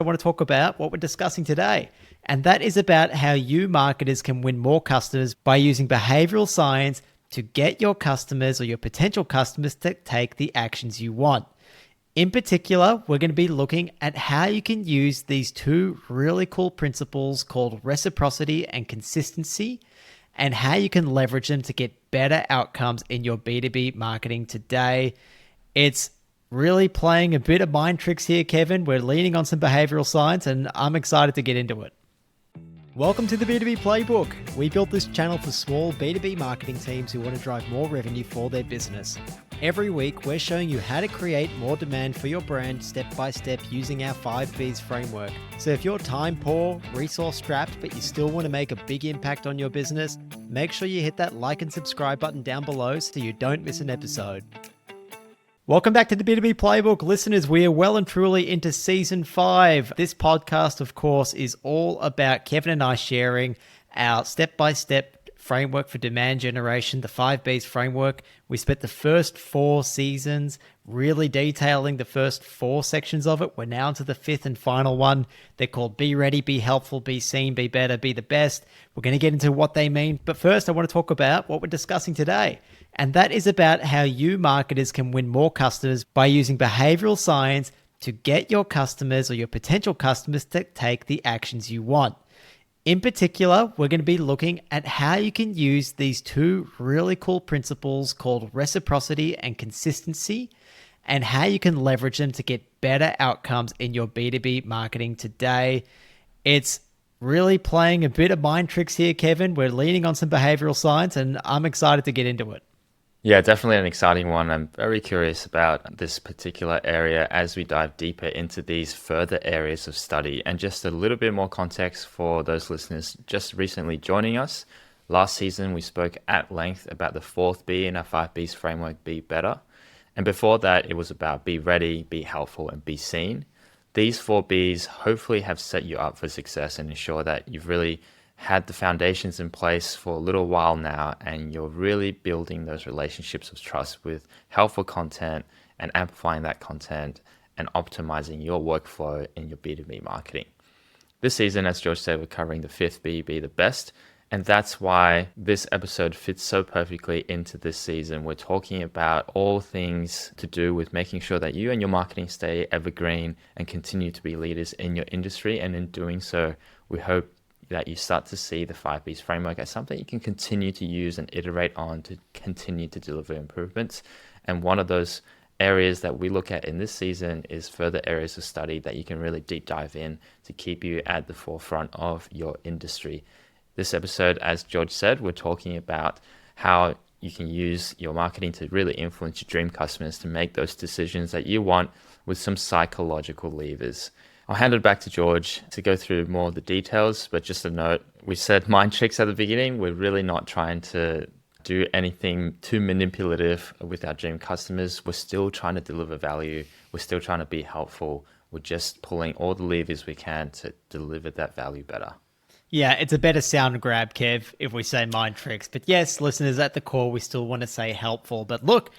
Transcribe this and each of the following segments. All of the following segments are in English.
I want to talk about what we're discussing today. And that is about how you marketers can win more customers by using behavioral science to get your customers or your potential customers to take the actions you want. In particular, we're going to be looking at how you can use these two really cool principles called reciprocity and consistency, and how you can leverage them to get better outcomes in your B2B marketing today. It's really playing a bit of mind tricks here, Kevin. We're leaning on some behavioral science, and I'm excited to get into it. Welcome to the B2B Playbook. We built this channel for small B2B marketing teams who want to drive more revenue for their business. Every week, we're showing you how to create more demand for your brand step by step using our 5Bs framework. So if you're time poor, resource strapped, but you still want to make a big impact on your business, make sure you hit that like and subscribe button down below so you don't miss an episode. Welcome back to the B2B Playbook. Listeners, we are well and truly into Season 5. This podcast, of course, is all about Kevin and I sharing our step-by-step framework for demand generation, the 5Bs framework. We spent the first 4 seasons really detailing the first 4 sections of it. We're now into the 5th and final one. They're called Be Ready, Be Helpful, Be Seen, Be Better, Be the Best. We're going to get into what they mean. But first, I want to talk about what we're discussing today. And that is about how you marketers can win more customers by using behavioral science to get your customers or your potential customers to take the actions you want. In particular, we're going to be looking at how you can use these two really cool principles called reciprocity and consistency, and how you can leverage them to get better outcomes in your B2B marketing today. It's really playing a bit of mind tricks here, Kevin. We're leaning on some behavioral science, and I'm excited to get into it. Yeah, definitely an exciting one. I'm very curious about this particular area as we dive deeper into these further areas of study. And just a little bit more context for those listeners just recently joining us. Last season, we spoke at length about the 4th B in our 5Bs framework, Be Better. And before that, it was about Be Ready, Be Helpful, and Be Seen. These 4 Bs hopefully have set you up for success and ensure that you've really had the foundations in place for a little while now, and you're really building those relationships of trust with helpful content and amplifying that content and optimizing your workflow in your B2B marketing. This season, as George said, we're covering the 5th B, Be the Best. And that's why this episode fits so perfectly into this season. We're talking about all things to do with making sure that you and your marketing stay evergreen and continue to be leaders in your industry. And in doing so, we hope that you start to see the 5Bs framework as something you can continue to use and iterate on to continue to deliver improvements. And one of those areas that we look at in this season is further areas of study that you can really deep dive in to keep you at the forefront of your industry. This episode, as George said, we're talking about how you can use your marketing to really influence your dream customers to make those decisions that you want with some psychological levers. I'll hand it back to George to go through more of the details, but just a note, we said mind tricks at the beginning. We're really not trying to do anything too manipulative with our dream customers. We're still trying to deliver value. We're still trying to be helpful. We're just pulling all the levers we can to deliver that value better. Yeah, it's a better sound grab, Kev, if we say mind tricks. But yes, listeners, at the core, we still want to say helpful. But look,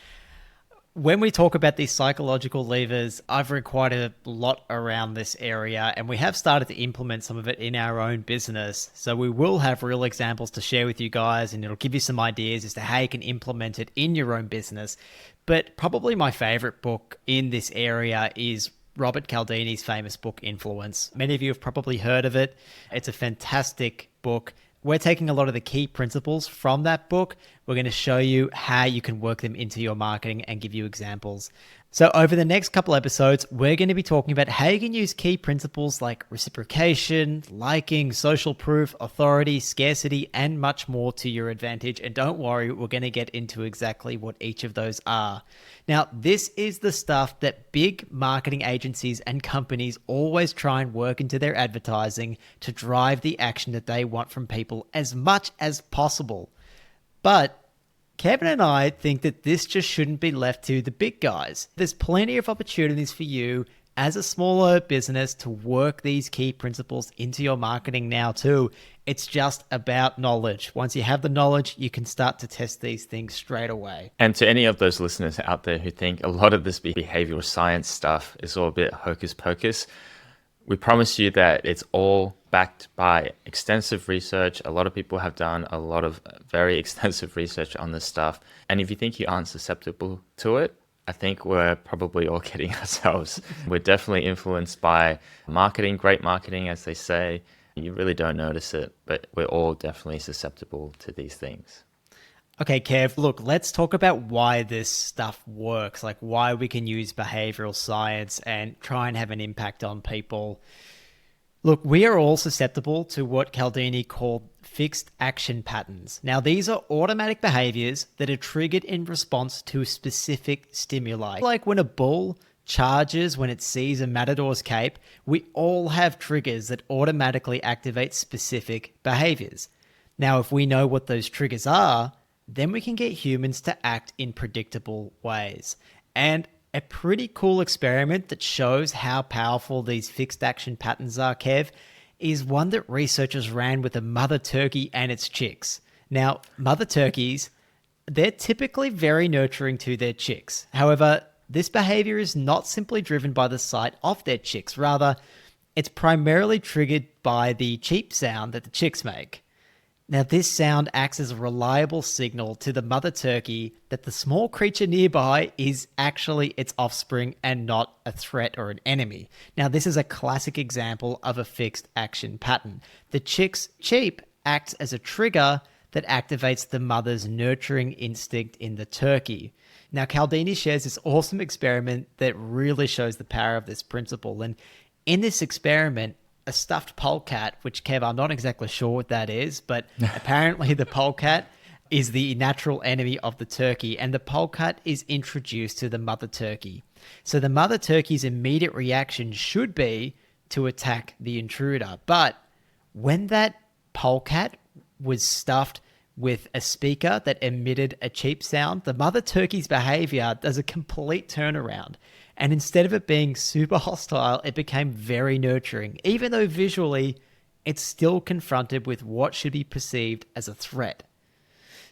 when we talk about these psychological levers, I've read quite a lot around this area, and we have started to implement some of it in our own business. So we will have real examples to share with you guys, and it'll give you some ideas as to how you can implement it in your own business. But probably my favorite book in this area is Robert Cialdini's famous book, Influence. Many of you have probably heard of it. It's a fantastic book. We're taking a lot of the key principles from that book. We're going to show you how you can work them into your marketing and give you examples. So over the next couple episodes, we're going to be talking about how you can use key principles like reciprocation, liking, social proof, authority, scarcity, and much more to your advantage. And don't worry, we're going to get into exactly what each of those are. Now, this is the stuff that big marketing agencies and companies always try and work into their advertising to drive the action that they want from people as much as possible. But Kevin and I think that this just shouldn't be left to the big guys. There's plenty of opportunities for you as a smaller business to work these key principles into your marketing now too. It's just about knowledge. Once you have the knowledge, you can start to test these things straight away. And to any of those listeners out there who think a lot of this behavioral science stuff is all a bit hocus pocus, We promise you that it's all backed by extensive research. A lot of people have done a lot of very extensive research on this stuff. And if you think you aren't susceptible to it, I think we're probably all kidding ourselves. We're definitely influenced by marketing, great marketing, as they say. You really don't notice it, but we're all definitely susceptible to these things. Okay, Kev, look, let's talk about why this stuff works, like why we can use behavioral science and try and have an impact on people. Look, we are all susceptible to what Cialdini called fixed action patterns. Now, these are automatic behaviors that are triggered in response to specific stimuli. Like when a bull charges when it sees a matador's cape, we all have triggers that automatically activate specific behaviors. Now, if we know what those triggers are, then we can get humans to act in predictable ways. And a pretty cool experiment that shows how powerful these fixed action patterns are, Kev, is one that researchers ran with a mother turkey and its chicks. Now, mother turkeys, they're typically very nurturing to their chicks. However, this behavior is not simply driven by the sight of their chicks. Rather, it's primarily triggered by the cheep sound that the chicks make. Now, this sound acts as a reliable signal to the mother turkey that the small creature nearby is actually its offspring and not a threat or an enemy. Now, this is a classic example of a fixed action pattern. The chick's cheep acts as a trigger that activates the mother's nurturing instinct in the turkey. Now, Cialdini shares this awesome experiment that really shows the power of this principle. And in this experiment, a stuffed polecat, which, Kev, I'm not exactly sure what that is, but apparently the polecat is the natural enemy of the turkey, and the polecat is introduced to the mother turkey. So the mother turkey's immediate reaction should be to attack the intruder. But when that polecat was stuffed with a speaker that emitted a cheep sound, the mother turkey's behavior does a complete turnaround. And instead of it being super hostile, it became very nurturing, even though visually it's still confronted with what should be perceived as a threat.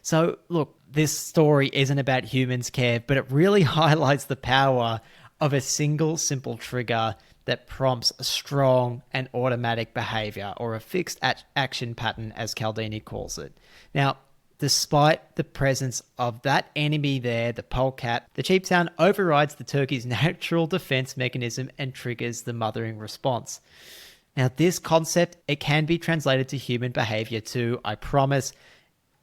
So look, this story isn't about humans, Kev, but it really highlights the power of a single simple trigger that prompts a strong and automatic behavior, or a fixed action pattern, as Cialdini calls it. Now, despite the presence of that enemy there, the polecat, the cheep sound overrides the turkey's natural defense mechanism and triggers the mothering response. Now, this concept, it can be translated to human behavior too, I promise,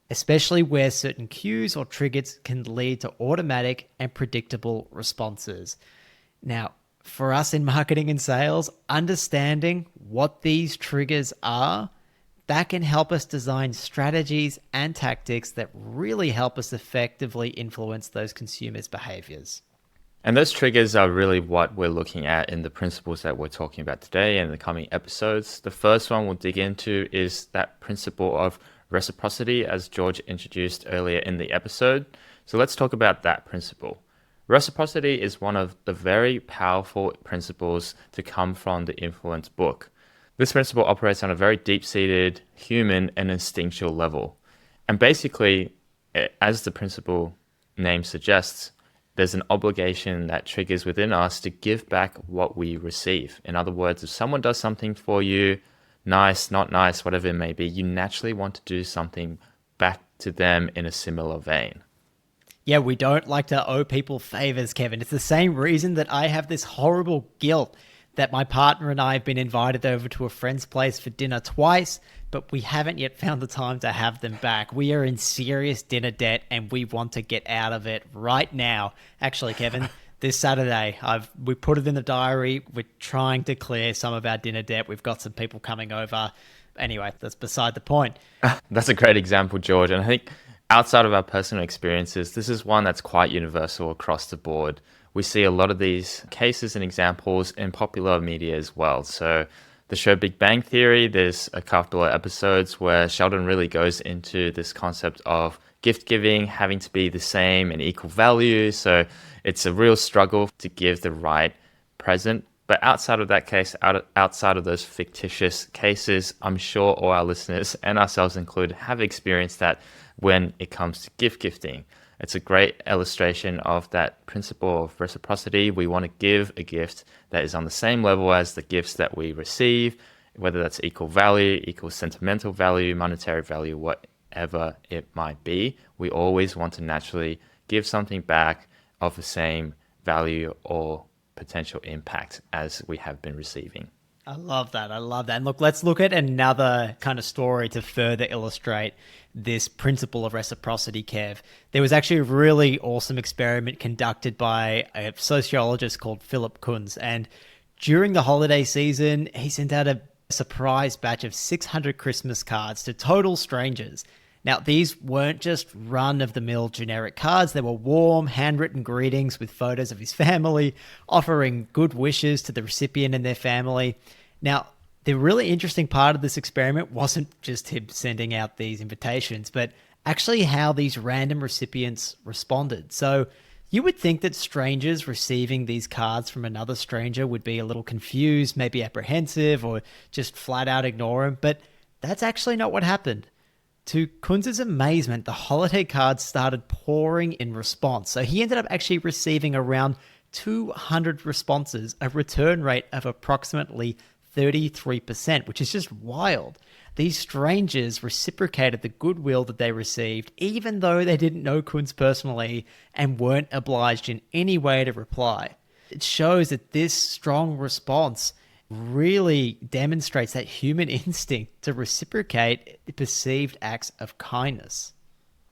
especially where certain cues or triggers can lead to automatic and predictable responses. Now, for us in marketing and sales, understanding what these triggers are, that can help us design strategies and tactics that really help us effectively influence those consumers' behaviors. And those triggers are really what we're looking at in the principles that we're talking about today and the coming episodes. The first one we'll dig into is that principle of reciprocity, as George introduced earlier in the episode. So let's talk about that principle. Reciprocity is one of the very powerful principles to come from the influence book. This principle operates on a very deep-seated human and instinctual level. And basically, as the principle name suggests, there's an obligation that triggers within us to give back what we receive. In other words, if someone does something for you, nice, not nice, whatever it may be, you naturally want to do something back to them in a similar vein. Yeah, we don't like to owe people favors, Kevin. It's the same reason that I have this horrible guilt that my partner and I have been invited over to a friend's place for dinner twice, but we haven't yet found the time to have them back. We are in serious dinner debt and we want to get out of it right now. Actually, Kevin, this Saturday, we put it in the diary. We're trying to clear some of our dinner debt. We've got some people coming over. Anyway, that's beside the point. That's a great example, George. And I think outside of our personal experiences, this is one that's quite universal across the board. We see a lot of these cases and examples in popular media as well. So the show Big Bang Theory, there's a couple of episodes where Sheldon really goes into this concept of gift giving having to be the same and equal value. So it's a real struggle to give the right present. But outside of that case, outside of those fictitious cases, I'm sure all our listeners and ourselves included have experienced that when it comes to gift gifting. It's a great illustration of that principle of reciprocity. We want to give a gift that is on the same level as the gifts that we receive, whether that's equal value, equal sentimental value, monetary value, whatever it might be. We always want to naturally give something back of the same value or potential impact as we have been receiving. I love that. I love that. And look, let's look at another kind of story to further illustrate this principle of reciprocity, Kev. There was actually a really awesome experiment conducted by a sociologist called Philip Kunz. And during the holiday season, he sent out a surprise batch of 600 Christmas cards to total strangers. Now, these weren't just run-of-the-mill generic cards. They were warm, handwritten greetings with photos of his family, offering good wishes to the recipient and their family. Now, the really interesting part of this experiment wasn't just him sending out these invitations, but actually how these random recipients responded. So you would think that strangers receiving these cards from another stranger would be a little confused, maybe apprehensive, or just flat out ignore him, but that's actually not what happened. To Kunz's amazement, the holiday cards started pouring in response. So he ended up actually receiving around 200 responses, a return rate of approximately 33%, which is just wild. These strangers reciprocated the goodwill that they received, even though they didn't know Kunz personally and weren't obliged in any way to reply. It shows that this strong response really demonstrates that human instinct to reciprocate perceived acts of kindness.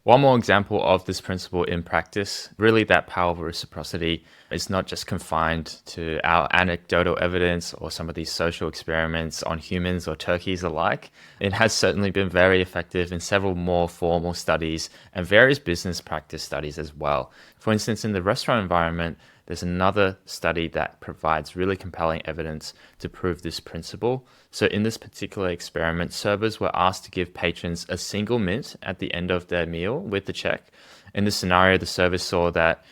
One more example of this principle in practice, really that power of reciprocity is not just confined to our anecdotal evidence or some of these social experiments on humans or turkeys alike. It has certainly been very effective in several more formal studies and various business practice studies as well. For instance, in the restaurant environment, there's another study that provides really compelling evidence to prove this principle. So in this particular experiment, servers were asked to give patrons a single mint at the end of their meal with the check. In this scenario, the servers saw that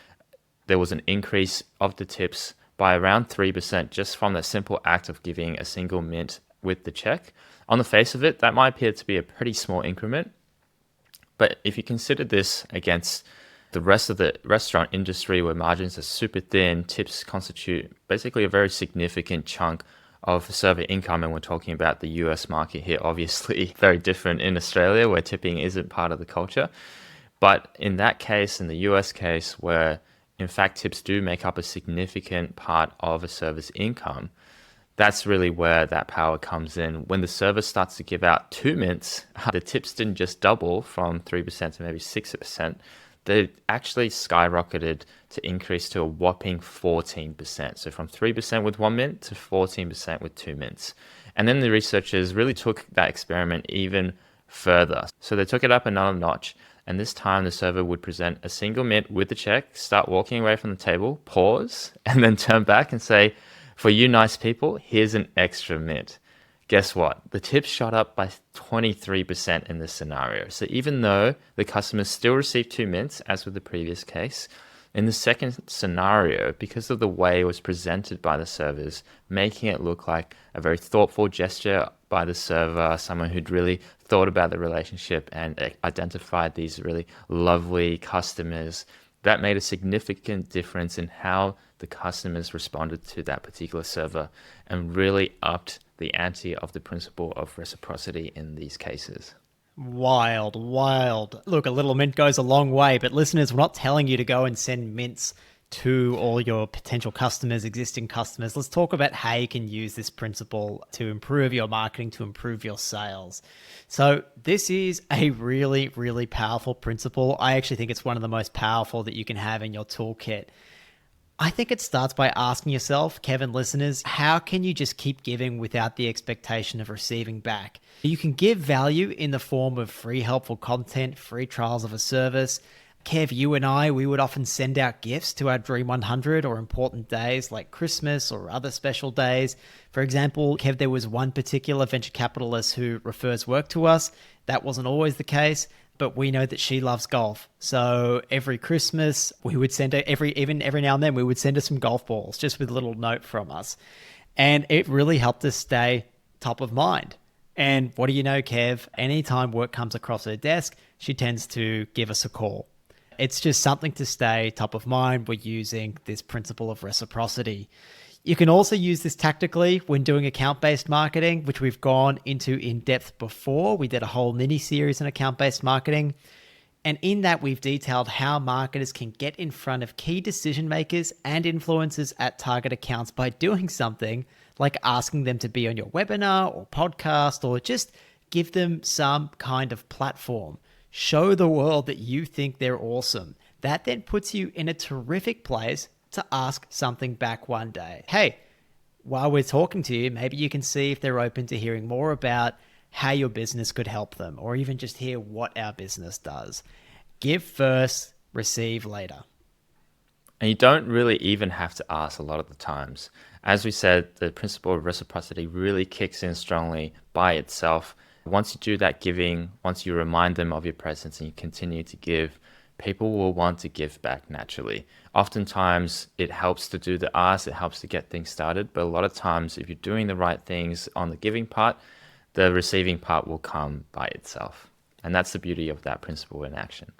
there was an increase of the tips by around 3% just from the simple act of giving a single mint with the check. On the face of it, that might appear to be a pretty small increment. But if you consider this against the rest of the restaurant industry where margins are super thin, tips constitute basically a very significant chunk of server income. And we're talking about the US market here, obviously very different in Australia where tipping isn't part of the culture. But in that case, in the US case, where in fact tips do make up a significant part of a server's income, that's really where that power comes in. When the server starts to give out 2 mints, the tips didn't just double from 3% to maybe 6%. They actually skyrocketed to increase to a whopping 14%. So from 3% with 1 mint to 14% with 2 mints. And then the researchers really took that experiment even further. So they took it up another notch. And this time the server would present a single mint with the check, start walking away from the table, pause, and then turn back and say, "For you nice people, here's an extra mint." Guess what? The tips shot up by 23% in this scenario. So even though the customers still received 2 mints, as with the previous case, in the second scenario, because of the way it was presented by the servers, making it look like a very thoughtful gesture by the server, someone who'd really thought about the relationship and identified these really lovely customers, that made a significant difference in how the customers responded to that particular server and really upped the ante of the principle of reciprocity in these cases. Wild, wild. Look, a little mint goes a long way, but listeners, we're not telling you to go and send mints to all your potential customers, existing customers. Let's talk about how you can use this principle to improve your marketing, to improve your sales. So this is a really, really powerful principle. I actually think it's one of the most powerful that you can have in your toolkit. I think it starts by asking yourself, Kevin, listeners, how can you just keep giving without the expectation of receiving back? You can give value in the form of free helpful content, free trials of a service. Kev, you and I, we would often send out gifts to our Dream 100 or important days like Christmas or other special days. For example, Kev, there was one particular venture capitalist who refers work to us. That wasn't always the case, but we know that she loves golf. So every Christmas, we would send her, every now and then, we would send her some golf balls just with a little note from us. And it really helped us stay top of mind. And what do you know, Kev? Anytime work comes across her desk, she tends to give us a call. It's just something to stay top of mind. We're using this principle of reciprocity. You can also use this tactically when doing account-based marketing, which we've gone into in depth before. We did a whole mini-series on account-based marketing. And in that, we've detailed how marketers can get in front of key decision makers and influencers at target accounts by doing something like asking them to be on your webinar or podcast, or just give them some kind of platform. Show the world that you think they're awesome. That then puts you in a terrific place to ask something back one day. Hey, while we're talking to you, maybe you can see if they're open to hearing more about how your business could help them, or even just hear what our business does. Give first, receive later. And you don't really even have to ask a lot of the times. As we said, the principle of reciprocity really kicks in strongly by itself. Once you do that giving, once you remind them of your presence and you continue to give, people will want to give back naturally. Oftentimes, it helps to do the ask, it helps to get things started. But a lot of times, if you're doing the right things on the giving part, the receiving part will come by itself. And that's the beauty of that principle in action.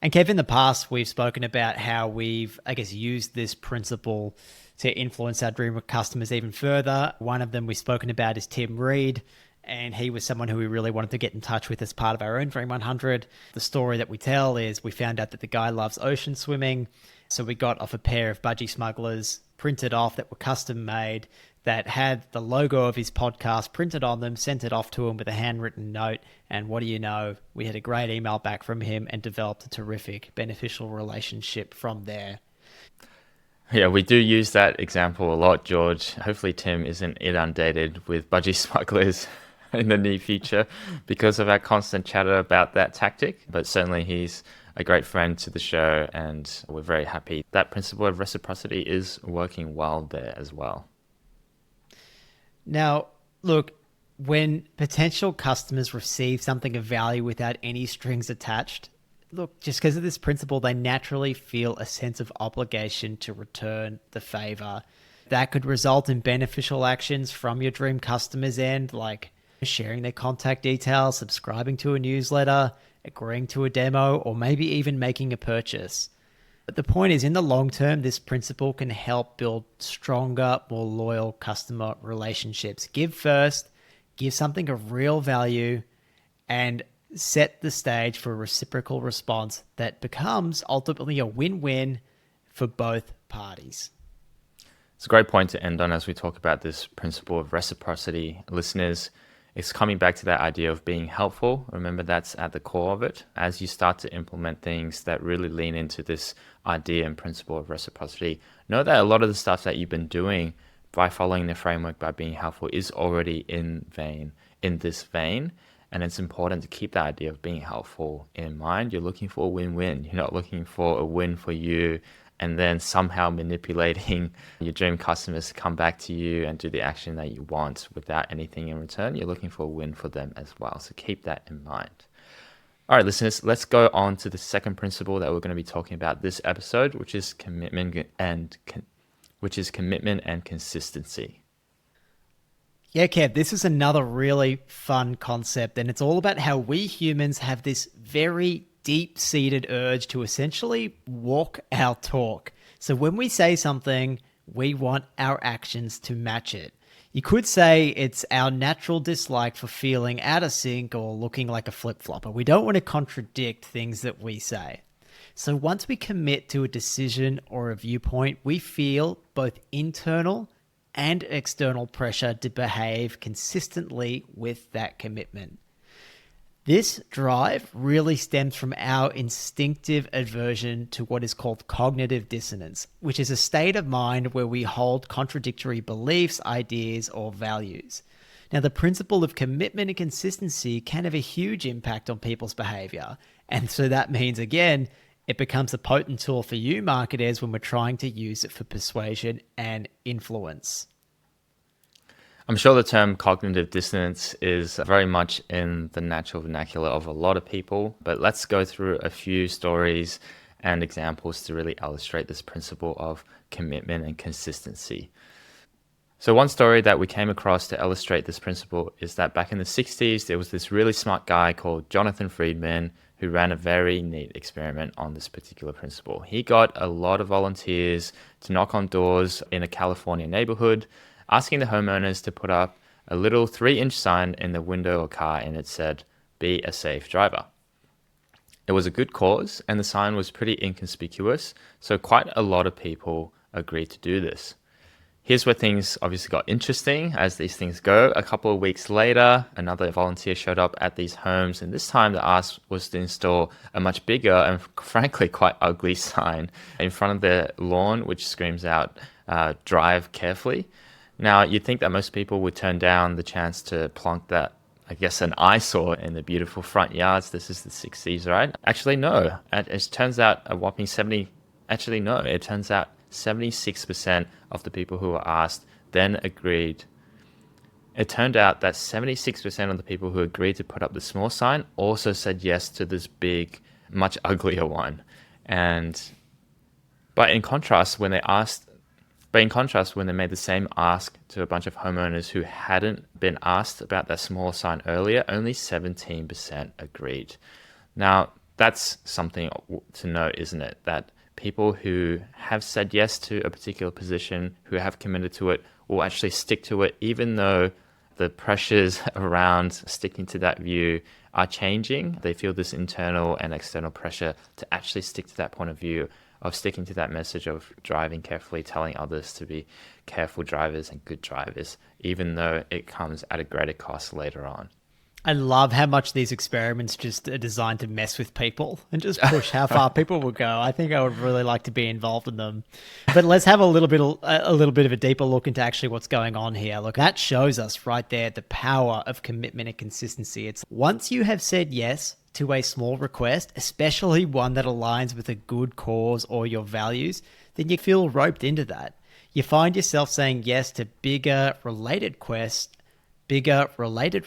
And Kev, in the past, we've spoken about how we've, used this principle to influence our dream customers even further. One of them we've spoken about is Tim Reed, and he was someone who we really wanted to get in touch with as part of our own Dream 100. The story that we tell is we found out that the guy loves ocean swimming, so we got off a pair of budgie smugglers printed off that were custom made that had the logo of his podcast printed on them, sent it off to him with a handwritten note. And what do you know? We had a great email back from him and developed a terrific, beneficial relationship from there. Yeah, we do use that example a lot, George. Hopefully Tim isn't inundated with budgie smugglers in the near future because of our constant chatter about that tactic. But certainly he's a great friend to the show, and we're very happy that principle of reciprocity is working well there as well. Now, look, when potential customers receive something of value without any strings attached, look, just because of this principle, they naturally feel a sense of obligation to return the favor. That could result in beneficial actions from your dream customers' end, like sharing their contact details, subscribing to a newsletter, agreeing to a demo, or maybe even making a purchase. But the point is, in the long term, this principle can help build stronger, more loyal customer relationships. Give first, give something of real value, and set the stage for a reciprocal response that becomes ultimately a win-win for both parties. It's a great point to end on as we talk about this principle of reciprocity. Listeners, it's coming back to that idea of being helpful. Remember, that's at the core of it. As you start to implement things that really lean into this idea and principle of reciprocity, know that a lot of the stuff that you've been doing by following the framework, by being helpful, is already in this vein. And it's important to keep that idea of being helpful in mind. You're looking for a win-win. You're not looking for a win for you and then somehow manipulating your dream customers to come back to you and do the action that you want without anything in return. You're looking for a win for them as well. So keep that in mind. All right, listeners, let's go on to the second principle that we're going to be talking about this episode, which is commitment and consistency. Yeah, Kev, this is another really fun concept, and it's all about how we humans have this very deep-seated urge to essentially walk our talk. So when we say something, we want our actions to match it. You could say it's our natural dislike for feeling out of sync or looking like a flip-flopper. We don't want to contradict things that we say. So once we commit to a decision or a viewpoint, we feel both internal and external pressure to behave consistently with that commitment. This drive really stems from our instinctive aversion to what is called cognitive dissonance, which is a state of mind where we hold contradictory beliefs, ideas, or values. Now, the principle of commitment and consistency can have a huge impact on people's behavior. And so that means, again, it becomes a potent tool for you marketers when we're trying to use it for persuasion and influence. I'm sure the term cognitive dissonance is very much in the natural vernacular of a lot of people, but let's go through a few stories and examples to really illustrate this principle of commitment and consistency. So one story that we came across to illustrate this principle is that back in the 60s, there was this really smart guy called Jonathan Friedman who ran a very neat experiment on this particular principle. He got a lot of volunteers to knock on doors in a California neighborhood, asking the homeowners to put up a little 3-inch sign in the window of a car, and it said, "Be a safe driver." It was a good cause, and the sign was pretty inconspicuous, so quite a lot of people agreed to do this. Here's where things obviously got interesting, as these things go. A couple of weeks later, another volunteer showed up at these homes, and this time the ask was to install a much bigger and frankly quite ugly sign in front of their lawn, which screams out, "Drive carefully." Now, you'd think that most people would turn down the chance to plonk that, I guess, an eyesore in the beautiful front yards. This is the 60s, right? Actually, no. It turns out it turns out 76% of the people who were asked then agreed. It turned out that 76% of the people who agreed to put up the small sign also said yes to this big, much uglier one. But in contrast, when they made the same ask to a bunch of homeowners who hadn't been asked about that small sign earlier, only 17% agreed. Now, that's something to note, isn't it? That people who have said yes to a particular position, who have committed to it, will actually stick to it, even though the pressures around sticking to that view are changing. They feel this internal and external pressure to actually stick to that point of view, of sticking to that message of driving carefully, telling others to be careful drivers and good drivers, even though it comes at a greater cost later on. I love how much these experiments just are designed to mess with people and just push how far people will go. I think I would really like to be involved in them. But let's have a little bit of a deeper look into actually what's going on here. Look, that shows us right there the power of commitment and consistency. It's once you have said yes to a small request, especially one that aligns with a good cause or your values, then you feel roped into that. You find yourself saying yes to bigger related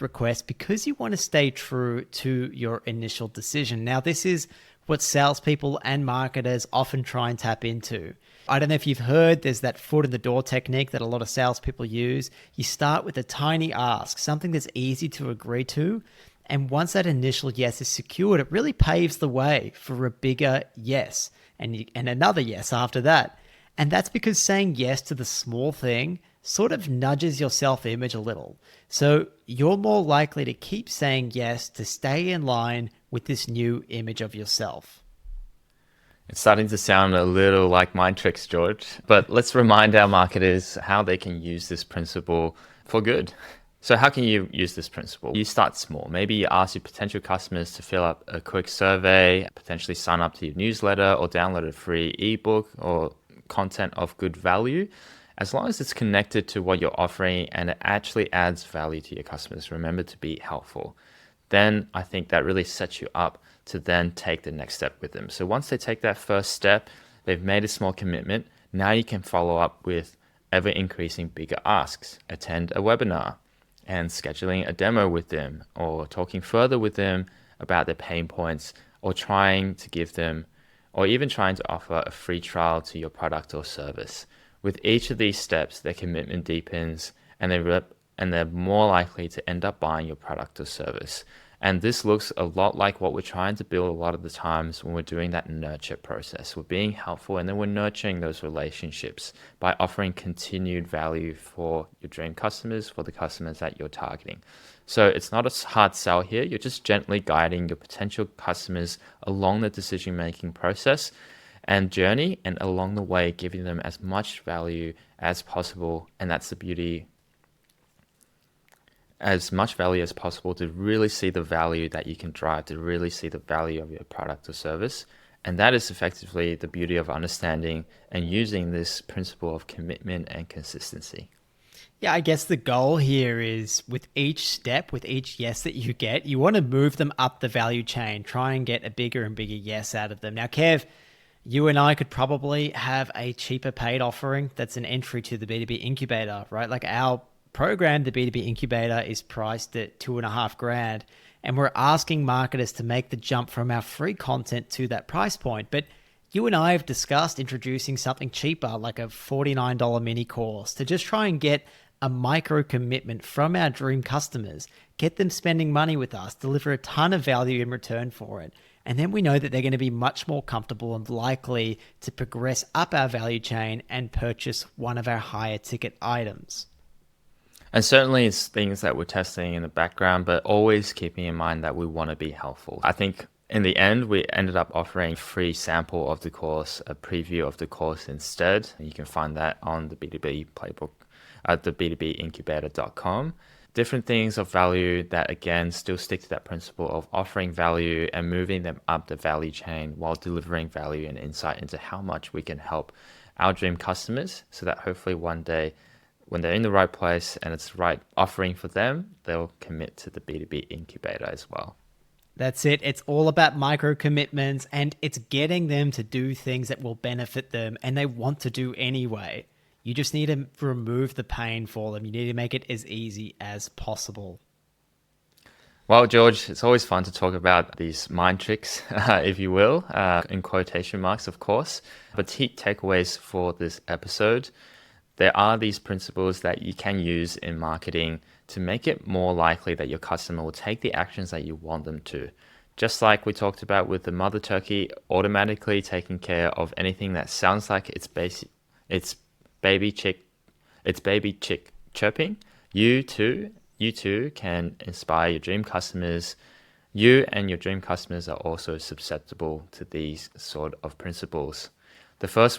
requests because you want to stay true to your initial decision. Now, this is what salespeople and marketers often try and tap into. I don't know if you've heard, there's that foot in the door technique that a lot of salespeople use. You start with a tiny ask, something that's easy to agree to. And once that initial yes is secured, it really paves the way for a bigger yes and another yes after that. And that's because saying yes to the small thing sort of nudges your self-image a little. So you're more likely to keep saying yes to stay in line with this new image of yourself. It's starting to sound a little like mind tricks, George, but let's remind our marketers how they can use this principle for good. So how can you use this principle? You start small. Maybe you ask your potential customers to fill up a quick survey, potentially sign up to your newsletter or download a free ebook or content of good value. As long as it's connected to what you're offering and it actually adds value to your customers, remember to be helpful. Then I think that really sets you up to then take the next step with them. So once they take that first step, they've made a small commitment. Now you can follow up with ever increasing bigger asks. Attend a webinar and scheduling a demo with them, or talking further with them about their pain points, or trying to give them, or even trying to offer a free trial to your product or service. With each of these steps, their commitment deepens and they're more likely to end up buying your product or service. And this looks a lot like what we're trying to build a lot of the times when we're doing that nurture process. We're being helpful and then we're nurturing those relationships by offering continued value for your dream customers, for the customers that you're targeting. So it's not a hard sell here. You're just gently guiding your potential customers along the decision-making process and journey, and along the way giving them as much value as possible. And that's the beauty, as much value as possible to really see the value that you can drive, to really see the value of your product or service. And that is effectively the beauty of understanding and using this principle of commitment and consistency. Yeah, I guess the goal here is with each step, with each yes that you get, you want to move them up the value chain, try and get a bigger and bigger yes out of them. Now, Kev, you and I could probably have a cheaper paid offering that's an entry to the B2B incubator, right? Like our program, the B2B incubator, is priced at $2,500, and we're asking marketers to make the jump from our free content to that price point. But you and I have discussed introducing something cheaper, like a $49 mini course, to just try and get a micro commitment from our dream customers, get them spending money with us, deliver a ton of value in return for it. And then we know that they're going to be much more comfortable and likely to progress up our value chain and purchase one of our higher ticket items. And certainly it's things that we're testing in the background, but always keeping in mind that we want to be helpful. I think in the end, we ended up offering a free sample of the course, a preview of the course instead. You can find that on the B2B playbook at the b2bincubator.com. Different things of value that, again, still stick to that principle of offering value and moving them up the value chain while delivering value and insight into how much we can help our dream customers, so that hopefully one day when they're in the right place and it's the right offering for them, they'll commit to the B2B incubator as well. That's it. It's all about micro commitments, and it's getting them to do things that will benefit them and they want to do anyway. You just need to remove the pain for them. You need to make it as easy as possible. Well, George, it's always fun to talk about these mind tricks, if you will, in quotation marks, of course. But key takeaways for this episode: there are these principles that you can use in marketing to make it more likely that your customer will take the actions that you want them to. Just like we talked about with the mother turkey automatically taking care of anything that sounds like it's baby chick chirping, you too can inspire your dream customers. You and your dream customers are also susceptible to these sort of principles. The first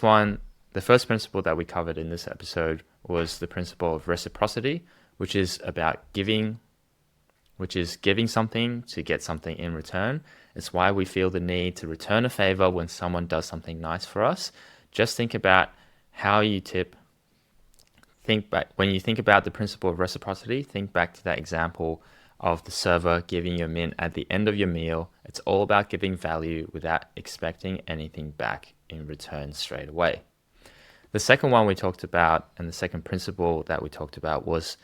principle that we covered in this episode was the principle of reciprocity, which is giving something to get something in return. It's why we feel the need to return a favor when someone does something nice for us. Just think about how you tip. When you think about the principle of reciprocity, think back to that example of the server giving you a mint at the end of your meal. It's all about giving value without expecting anything back in return straight away. The second one we talked about, and the second principle that we talked about was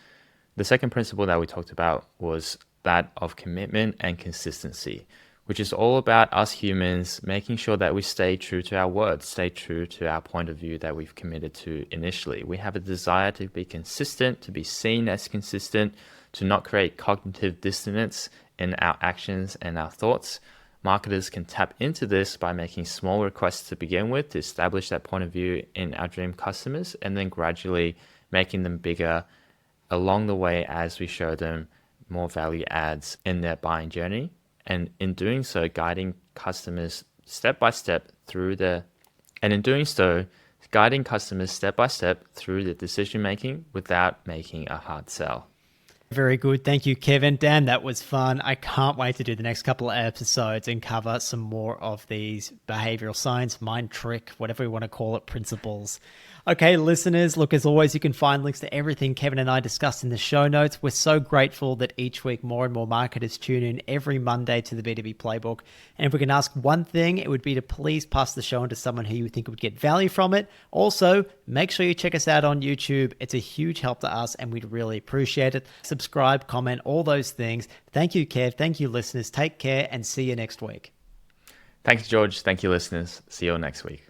that of commitment and consistency, which is all about us humans making sure that we stay true to our words, stay true to our point of view that we've committed to initially. We have a desire to be consistent, to be seen as consistent, to not create cognitive dissonance in our actions and our thoughts. Marketers can tap into this by making small requests to begin with to establish that point of view in our dream customers, and then gradually making them bigger along the way as we show them more value adds in their buying journey. And in doing so, guiding customers step by step through the decision making without making a hard sell. Very good. Thank you, Kevin. Dan, that was fun. I can't wait to do the next couple of episodes and cover some more of these behavioral science, mind trick, whatever we want to call it, principles. Okay, listeners, look, as always, you can find links to everything Kevin and I discussed in the show notes. We're so grateful that each week more and more marketers tune in every Monday to the B2B Playbook. And if we can ask one thing, it would be to please pass the show on to someone who you think would get value from it. Also, make sure you check us out on YouTube. It's a huge help to us and we'd really appreciate it. Subscribe, comment, all those things. Thank you, Kev. Thank you, listeners. Take care and see you next week. Thanks, George. Thank you, listeners. See you all next week.